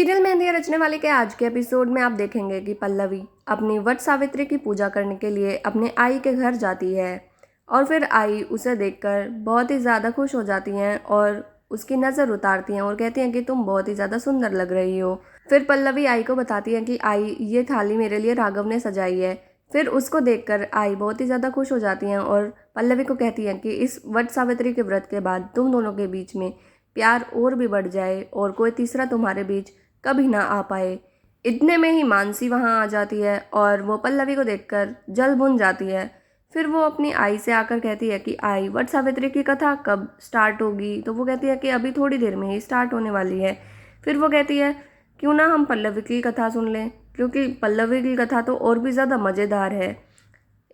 Serial mehndi रचने वाले के आज के एपिसोड में आप देखेंगे कि पल्लवी अपनी वट सावित्री की पूजा करने के लिए अपने आई के घर जाती है और फिर आई उसे देखकर बहुत ही ज़्यादा खुश हो जाती हैं और उसकी नज़र उतारती हैं और कहती हैं कि तुम बहुत ही ज़्यादा सुंदर लग रही हो। फिर पल्लवी आई को बताती है कि आई ये थाली मेरे लिए राघव ने सजाई है। फिर उसको देखकर आई बहुत ही ज़्यादा खुश हो जाती हैं और पल्लवी को कहती हैं कि इस वट सावित्री के व्रत के बाद तुम दोनों के बीच में प्यार और भी बढ़ जाए और कोई तीसरा तुम्हारे बीच कभी ना आ पाए। इतने में ही मानसी वहाँ आ जाती है और वो पल्लवी को देखकर जल भुन जाती है। फिर वो अपनी आई से आकर कहती है कि आई वट सावित्री की कथा कब स्टार्ट होगी। तो वो कहती है कि अभी थोड़ी देर में ही स्टार्ट होने वाली है। फिर वो कहती है क्यों ना हम पल्लवी की कथा सुन लें, क्योंकि पल्लवी की कथा तो और भी ज़्यादा मज़ेदार है।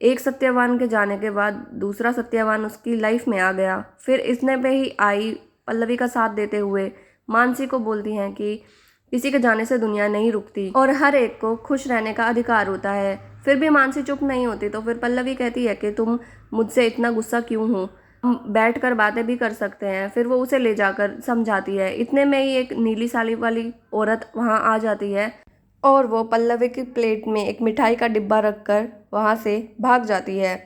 एक सत्यवान के जाने के बाद दूसरा सत्यवान उसकी लाइफ में आ गया। फिर इसने पे ही आई पल्लवी का साथ देते हुए मानसी को बोलती हैं कि किसी के जाने से दुनिया नहीं रुकती और हर एक को खुश रहने का अधिकार होता है। फिर भी मानसी चुप नहीं होती। तो फिर पल्लवी कहती है कि तुम मुझसे इतना गुस्सा क्यों हो, हम बैठ कर बातें भी कर सकते हैं। फिर वो उसे ले जाकर समझाती है। इतने में ही एक नीली साड़ी वाली औरत वहाँ आ जाती है और वो पल्लवी की प्लेट में एक मिठाई का डिब्बा रखकर वहाँ से भाग जाती है।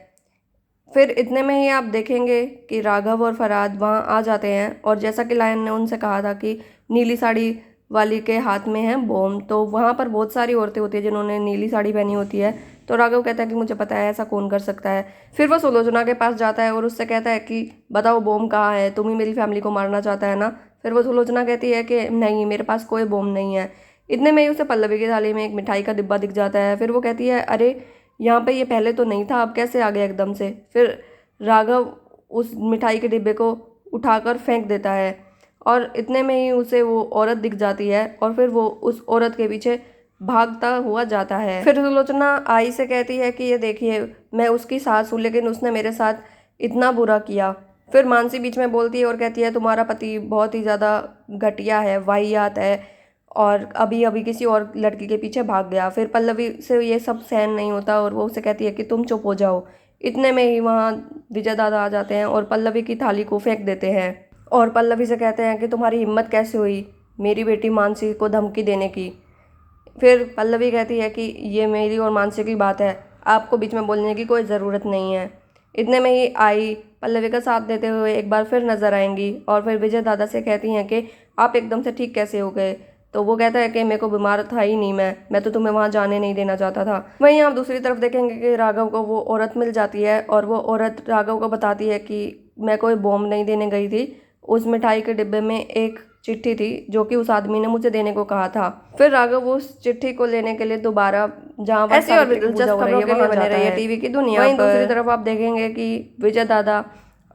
फिर इतने में ही आप देखेंगे कि राघव और फरहाद वहाँ आ जाते हैं और जैसा कि लायन ने उनसे कहा था कि नीली साड़ी वाली के हाथ में है बॉम्ब, तो वहाँ पर बहुत सारी औरतें होती है जिन्होंने नीली साड़ी पहनी होती है। तो राघव कहता है कि मुझे पता है, ऐसा कौन कर सकता है। फिर वो सुलोचना के पास जाता है और उससे कहता है कि बताओ बॉम्ब कहाँ है, तुम ही मेरी फैमिली को मारना चाहता है ना। फिर वो सुलोचना कहती है कि नहीं, मेरे पास कोई बॉम्ब नहीं है। इतने में ही उसे पल्लवी की थाली में एक मिठाई का डिब्बा दिख जाता है। फिर वो कहती है अरे यहाँ पे ये पहले तो नहीं था, अब कैसे आ गया एकदम से। फिर राघव उस मिठाई के डिब्बे को उठाकर फेंक देता है और इतने में ही उसे वो औरत दिख जाती है और फिर वो उस औरत के पीछे भागता हुआ जाता है। फिर सुलोचना आई से कहती है कि ये देखिए, मैं उसकी सास हूँ लेकिन उसने मेरे साथ इतना बुरा किया। फिर मानसी बीच में बोलती है और कहती है तुम्हारा पति बहुत ही ज़्यादा घटिया है, वाहियात है और अभी अभी किसी और लड़की के पीछे भाग गया। फिर पल्लवी से ये सब सहन नहीं होता और वो उसे कहती है कि तुम चुप हो जाओ। इतने में ही वहाँ विजय दादा आ जाते हैं और पल्लवी की थाली को फेंक देते हैं और पल्लवी से कहते हैं कि तुम्हारी हिम्मत कैसे हुई मेरी बेटी मानसी को धमकी देने की। फिर पल्लवी कहती है कि ये मेरी और मानसी की बात है, आपको बीच में बोलने की कोई ज़रूरत नहीं है। इतने में ही आई पल्लवी का साथ देते हुए एक बार फिर नजर आएंगी और फिर विजय दादा से कहती हैं कि आप एकदम से ठीक कैसे हो गए। तो वो कहता है कि मेरे को बीमार था ही नहीं, मैं तो तुम्हें वहाँ जाने नहीं देना चाहता था। वहीं आप दूसरी तरफ देखेंगे कि राघव को वो औरत मिल जाती है और वो औरत राघव को बताती है कि मैं कोई बॉम्ब नहीं देने गई थी, उस मिठाई के डिब्बे में एक चिट्ठी थी जो कि उस आदमी ने मुझे देने को कहा था। फिर राघव उस चिट्ठी को लेने के लिए दोबारा जहाँ ऐसी और भी दिलचस्प खबरों के लिए बने रहिए टीवी की दुनिया पर। दूसरी तरफ आप देखेंगे कि विजय दादा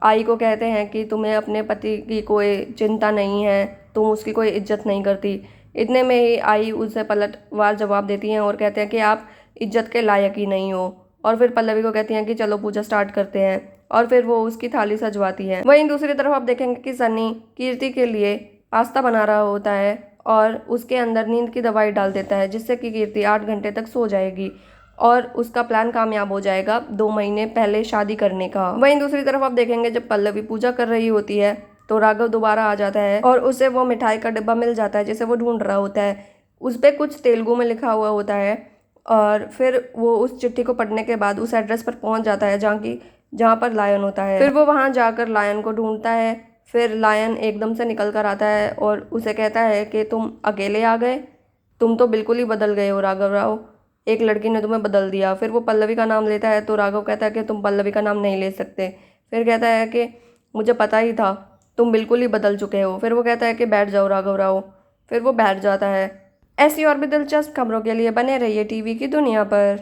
आई को कहते हैं कि तुम्हें अपने पति की कोई चिंता नहीं है, तुम उसकी कोई इज्जत नहीं करती। इतने में ही आई उसे पलटवार जवाब देती हैं और कहते हैं कि आप इज्जत के लायक ही नहीं हो। और फिर पल्लवी को कहती हैं कि चलो पूजा स्टार्ट करते हैं और फिर वो उसकी थाली सजवाती है। वहीं दूसरी तरफ आप देखेंगे कि सनी कीर्ति के लिए पास्ता बना रहा होता है और उसके अंदर नींद की दवाई डाल देता है जिससे कि कीर्ति 8 घंटे तक सो जाएगी और उसका प्लान कामयाब हो जाएगा 2 महीने पहले शादी करने का। वहीं दूसरी तरफ आप देखेंगे जब पल्लवी पूजा कर रही होती है तो राघव दोबारा आ जाता है और उसे वो मिठाई का डिब्बा मिल जाता है जिसे वो ढूंढ रहा होता है। उस पर कुछ तेलुगु में लिखा हुआ होता है और फिर वो उस चिट्ठी को पढ़ने के बाद उस एड्रेस पर पहुंच जाता है जहाँ पर लायन होता है। फिर वो वहाँ जाकर लायन को ढूंढता है। फिर लायन एकदम से निकल कर आता है और उसे कहता है कि तुम अकेले आ गए, तुम तो बिल्कुल ही बदल गए हो राघव राव, एक लड़की ने तुम्हें बदल दिया। फिर वो पल्लवी का नाम लेता है तो राघव कहता है कि तुम पल्लवी का नाम नहीं ले सकते। फिर कहता है कि मुझे पता ही था, तुम बिल्कुल ही बदल चुके हो। फिर वो कहता है कि बैठ जाओ राघव राव। फिर वो बैठ जाता है। ऐसी और भी दिलचस्प खबरों के लिए बने रहिए टीवी की दुनिया पर।